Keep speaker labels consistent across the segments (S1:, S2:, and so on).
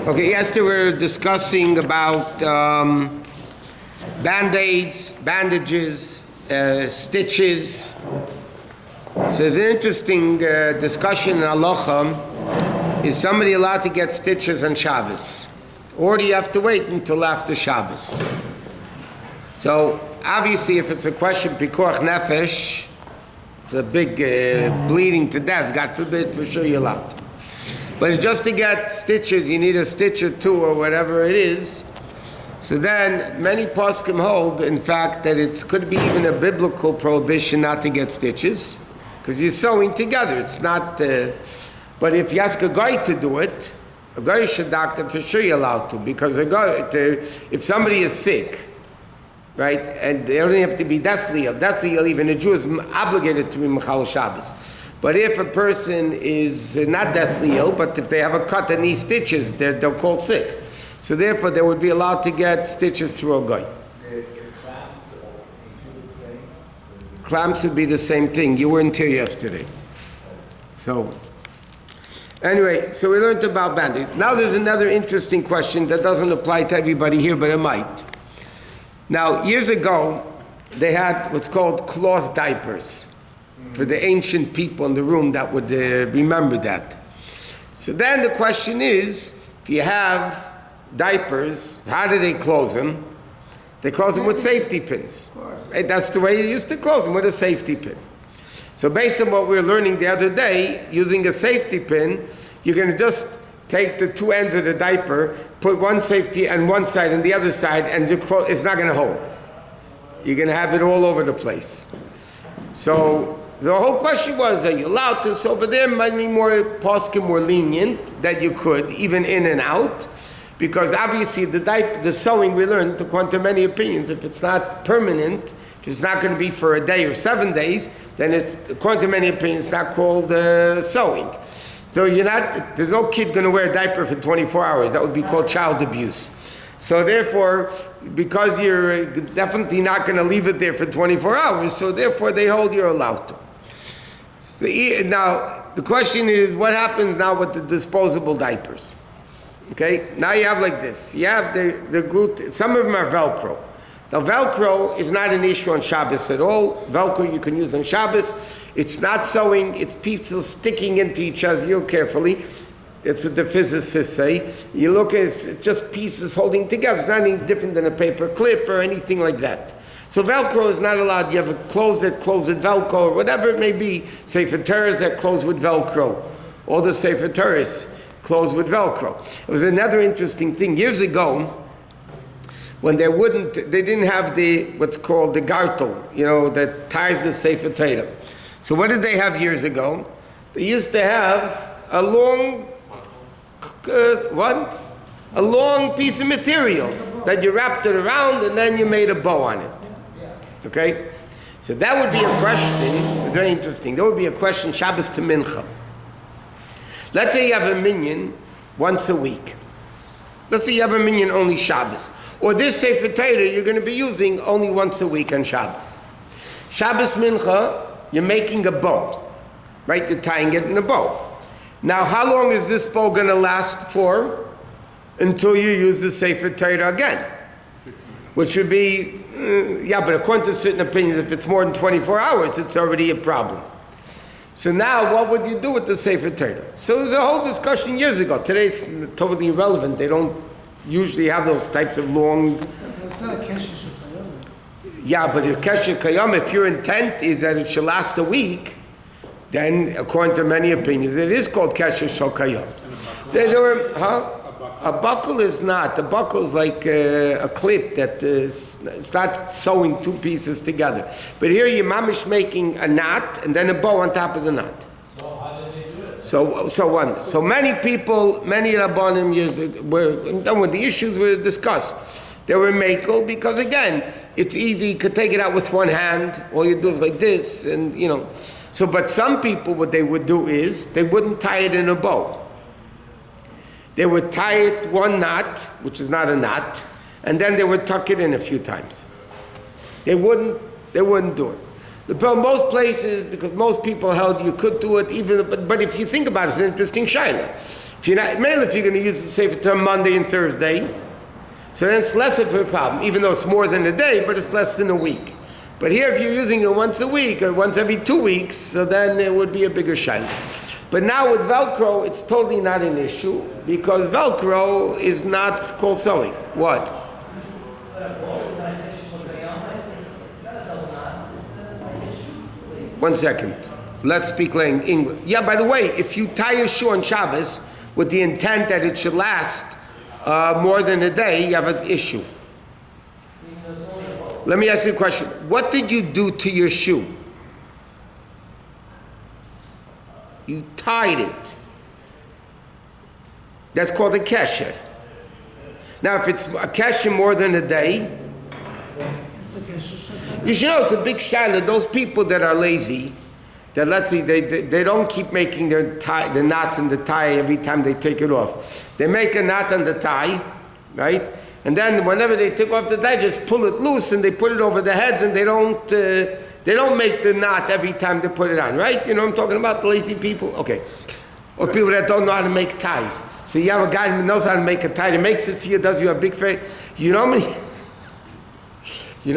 S1: Okay, yesterday we were discussing about band-aids, bandages, stitches. So there's an interesting discussion in halacha. Is somebody allowed to get stitches on Shabbos? Or do you have to wait until after Shabbos? So obviously if it's a question pikuach nefesh, it's a big bleeding to death, God forbid, for sure you're allowed. But just to get stitches, you need a stitch or two or whatever it is. So then many poskim hold, in fact, that it could be even a biblical prohibition not to get stitches, because you're sewing together. It's not, but if you ask a guy to do it, a Goyish doctor, for sure you're allowed to, because a guy, if somebody is sick, right, and they don't have to be deathly ill, even a Jew is obligated to be Mechal Shabbos. But if a person is not deathly ill, but if they have a cut and needs stitches, they're called sick. So therefore, they would be allowed to get stitches through a guy.
S2: Clamps included the same?
S1: Clamps would be the same thing. You weren't here yesterday. So, anyway, so we learned about band-aids. Now there's another interesting question that doesn't apply to everybody here, but it might. Now, years ago, they had what's called cloth diapers. For the ancient people in the room that would remember that. So then the question is, if you have diapers, how do they close them? They close them with safety pins. Right? That's the way you used to close them, with a safety pin. So based on what we were learning the other day, using a safety pin, you're going to just take the two ends of the diaper, put one safety on one side and the other side, and it's not going to hold. You're going to have it all over the place. So the whole question was, are you allowed to? So over there, many more poskim were lenient that you could, even in and out, because obviously the sewing we learned, according to many opinions, if it's not permanent, if it's not going to be for a day or 7 days, then it's, according to many opinions, not called sewing. So there's no kid going to wear a diaper for 24 hours. That would be called child abuse. So therefore, because you're definitely not going to leave it there for 24 hours, so therefore they hold you're allowed to. So now, the question is, what happens now with the disposable diapers? Okay, now you have like this. You have the glue, some of them are Velcro. Now Velcro is not an issue on Shabbos at all. Velcro you can use on Shabbos. It's not sewing, it's pieces sticking into each other real carefully. That's what the physicists say. You look at it, it's just pieces holding together. It's not any different than a paper clip or anything like that. So Velcro is not allowed. You have a clothes that close with Velcro or whatever it may be. Sefer Torahs that close with Velcro. All the Sefer Torahs close with Velcro. It was another interesting thing. Years ago, when they didn't have what's called the gartel, that ties the Sefer Torah. So what did they have years ago? They used to have a long, a long piece of material that you wrapped it around and then you made a bow on it. Okay? So that would be a question, very interesting. That would be a question, Shabbos to Mincha. Let's say you have a minyan once a week. Let's say you have a minyan only Shabbos. Or this Sefer Torah you're going to be using only once a week on Shabbos. Shabbos Mincha, you're making a bow. Right? You're tying it in a bow. Now, how long is this bow going to last for? Until you use the Sefer Torah again. Which would be, but according to certain opinions, if it's more than 24 hours, it's already a problem. So now, what would you do with the Sefer Torah? So there's a whole discussion years ago. Today, it's totally irrelevant. They don't usually have those types of long...
S3: It's not a kesher shekayom.
S1: Yeah, but if kesher kayom, if your intent is that it should last a week, then, according to many opinions, it is called kesher shokayom. So, a buckle is not. A buckle is like a clip that it's not sewing two pieces together. But here you're mamish making a knot and then a bow on top of the knot.
S2: So how did they do it?
S1: So many people, many Rabbonim when the issues were discussed, they were makel because again, it's easy. You could take it out with one hand. All you do is like this, and So, but some people, what they would do is they wouldn't tie it in a bow. They would tie it one knot, which is not a knot, and then they would tuck it in a few times. They wouldn't do it. The problem, most places, because most people held you could do it, but if you think about it, it's an interesting shaila. If you're going to use the Sefer Torah Monday and Thursday, so then it's less of a problem, even though it's more than a day, but it's less than a week. But here, if you're using it once a week or once every 2 weeks, so then it would be a bigger shayla. But now with Velcro, it's totally not an issue because Velcro is not called sewing. What? 1 second. Let's speak plain English. Yeah, by the way, if you tie your shoe on Shabbos with the intent that it should last more than a day, you have an issue. Let me ask you a question. What did you do to your shoe? You tied it. That's called a kesher. Now, if it's a kesher more than a day, you should know it's a big shayla. Those people that are lazy, that let's see, they don't keep making the knots in the tie every time they take it off. They make a knot on the tie, right? And then whenever they take off the tie, just pull it loose and they put it over their heads and they don't make the knot every time they put it on, right? You know what I'm talking about, the lazy people? Okay. Or people that don't know how to make ties. So you have a guy who knows how to make a tie, he makes it for you, does you a big favor. You know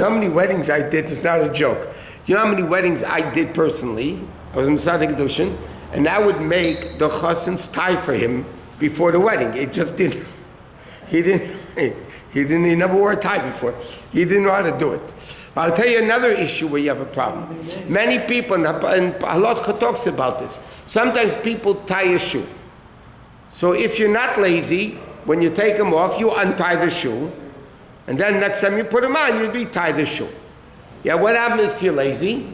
S1: how many weddings I did? It's not a joke. You know how many weddings I did personally? I was in Masada Kedushin, and I would make the chassan's tie for him before the wedding. It just didn't. He never wore a tie before. He didn't know how to do it. But I'll tell you another issue where you have a problem. Many people, and halacha talks about this. Sometimes people tie a shoe. So if you're not lazy, when you take them off, you untie the shoe, and then next time you put them on, you'd be tie the shoe. Yeah, what happens if you're lazy?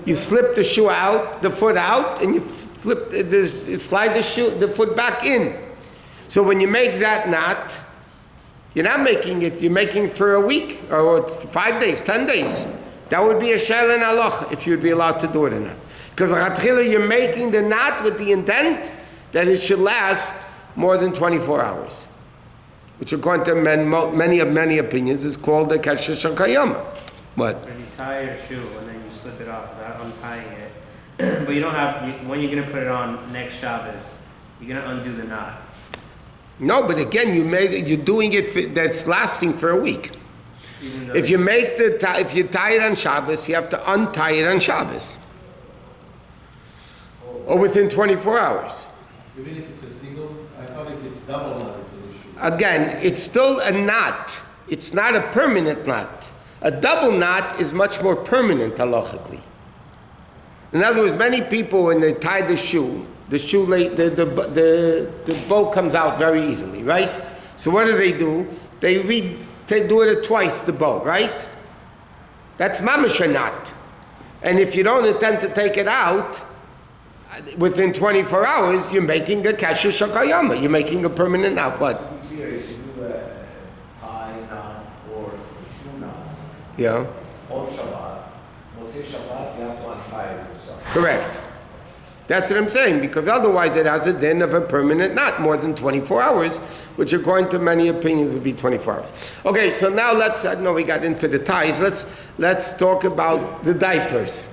S1: You slip the shoe out, the foot out, and you slide the foot back in. So when you make that knot, you're not making it, you're making it for a week, or 5 days, 10 days. That would be a shayla in halacha, if you'd be allowed to do it or not. Because you're making the knot with the intent that it should last more than 24 hours. Which according to many opinions is called the kasher shakayama. What?
S4: If you tie your shoe and then you slip it off without untying it, but you don't have, when you're going to put it on next Shabbos, you're going to undo the knot.
S1: No, but again, you're doing it that's lasting for a week. If you if you tie it on Shabbos, you have to untie it on Shabbos. Or within 24 hours.
S2: Even if it's a single, I thought if it's double knot, it's an issue.
S1: Again, it's still a knot. It's not a permanent knot. A double knot is much more permanent halachically. In other words, many people when they tie the bow comes out very easily, right? So what do? They do it twice, the bow, right? That's mamash a knot. And if you don't intend to take it out, within 24 hours, you're making a kasher shakayama. You're making a permanent knot. What?
S2: Here, if you do a tie knot or a shoe knot,
S1: Yeah.
S2: on Shabbat, Shabbat, you have to untie it yourself.
S1: Correct. That's what I'm saying, because otherwise it has a din of a permanent knot, more than 24 hours, which according to many opinions would be 24 hours. Okay, so now I know we got into the ties, let's talk about the diapers.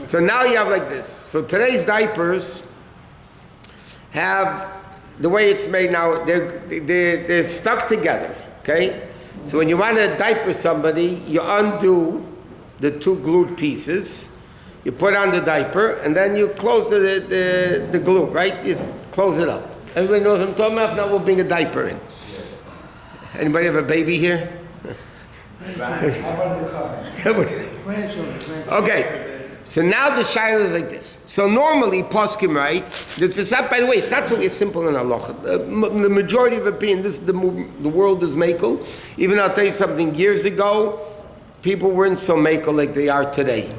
S1: So now you have like this. So today's diapers have, the way it's made now, they're stuck together, okay? So when you want to diaper somebody, you undo the two glued pieces, you put on the diaper, and then you close the glue, right? You close it up. Everybody knows what I'm talking about? If not, we'll bring a diaper in. Anybody have a baby here? Okay. So now the shayla is like this. So normally, poskim, right? It's not, by the way, it's not so simple in halacha. The majority of opinion, the world is makel. Even I'll tell you something, years ago, people weren't so makel like they are today.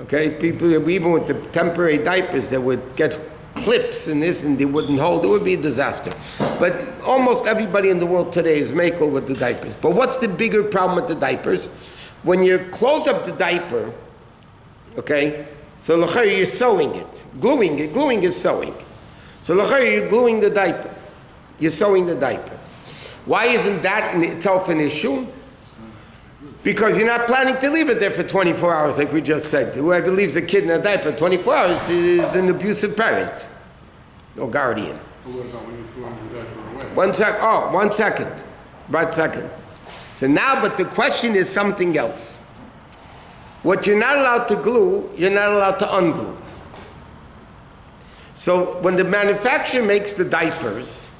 S1: Okay? People, even with the temporary diapers, they would get clips and this and they wouldn't hold. It would be a disaster. But almost everybody in the world today is makel with the diapers. But what's the bigger problem with the diapers? When you close up the diaper, okay, so you're sewing it. Gluing is sewing. So you're gluing the diaper. You're sewing the diaper. Why isn't that in itself an issue? Because you're not planning to leave it there for 24 hours, like we just said. Whoever leaves a kid in a diaper 24 hours is an abusive parent. or guardian.
S5: What about when you throw the diaper away?
S1: 1 sec. Oh, 1 second. Right second. So now, but the question is something else. What you're not allowed to glue, you're not allowed to unglue. So when the manufacturer makes the diapers,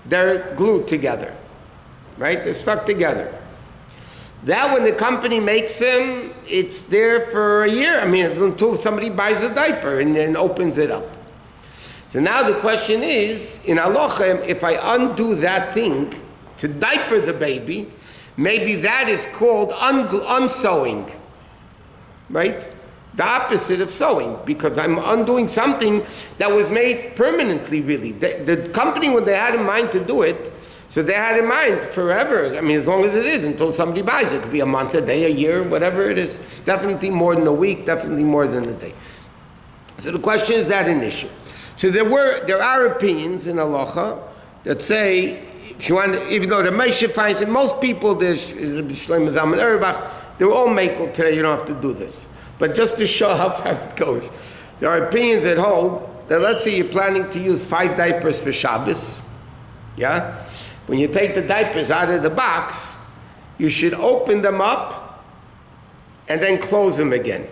S1: they're glued together, right? They're stuck together. That when the company makes them, it's there for a year. I mean, it's until somebody buys a diaper and then opens it up. So now the question is, in halacha, if I undo that thing to diaper the baby, maybe that is called unsewing, right? The opposite of sewing, because I'm undoing something that was made permanently, really. The company, when they had in mind to do it, so they had in mind forever. I mean, as long as it is, until somebody buys it. It could be a month, a day, a year, whatever it is. Definitely more than a week, definitely more than a day. So the question is that an issue? So there are opinions in halacha that say, if you want, even though the Moshe finds it, most people, there's Shlomo Zalman Auerbach, they're all makel today, you don't have to do this. But just to show how far it goes, there are opinions that hold that, let's say you're planning to use 5 diapers for Shabbos, yeah? When you take the diapers out of the box, you should open them up and then close them again.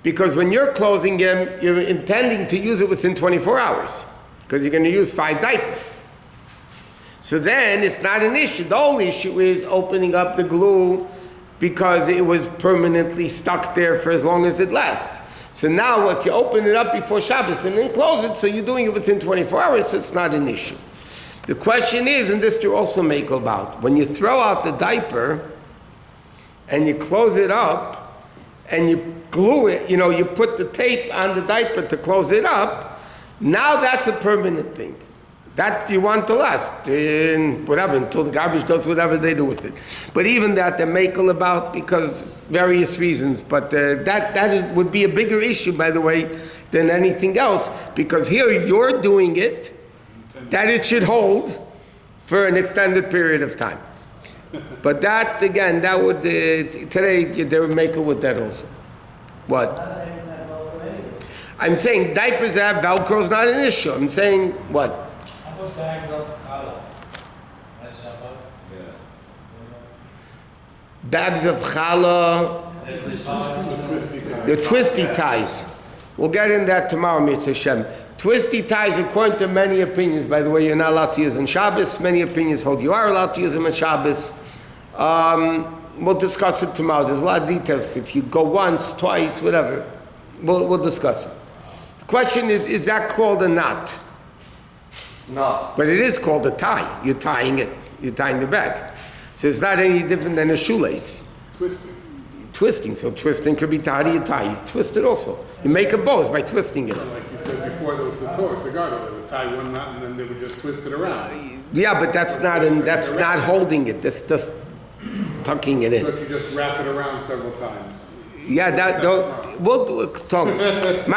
S1: Because when you're closing them, you're intending to use it within 24 hours, because you're going to use 5 diapers. So then it's not an issue. The whole issue is opening up the glue because it was permanently stuck there for as long as it lasts. So now if you open it up before Shabbos and then close it, so you're doing it within 24 hours, so it's not an issue. The question is, and this you also make about, when you throw out the diaper and you close it up and you glue it, you put the tape on the diaper to close it up, now that's a permanent thing. That you want to last, whatever, until the garbage does whatever they do with it. But even that they're makel about because various reasons. But that would be a bigger issue, by the way, than anything else. Because here you're doing it, that it should hold for an extended period of time. But that, again, that would, today they would makel with that also. What? I'm saying diapers that have Velcro is not an issue. I'm saying, what?
S2: Bags of challah. That's Shabbat.
S1: Bags of challah, the twisty ties. We'll get in that tomorrow, Mitzvah Hashem. Twisty ties, according to many opinions, by the way, you're not allowed to use on Shabbos. Many opinions hold you are allowed to use them on Shabbos. We'll discuss it tomorrow. There's a lot of details. If you go once, twice, whatever, we'll discuss it. The question is that called a knot?
S2: No.
S1: But it is called a tie. You're tying it. You're tying the bag. So it's not any different than a shoelace. Twisting. So twisting could be tied. You tie. You twist it also. You make a bow by twisting it.
S5: Like you said before, there was the Torah cigar. They would tie one knot and then they would just twist it around.
S1: Yeah, but that's not holding it. That's just tucking it
S5: So
S1: in.
S5: if you just wrap it around several times.
S1: Yeah, we'll talk.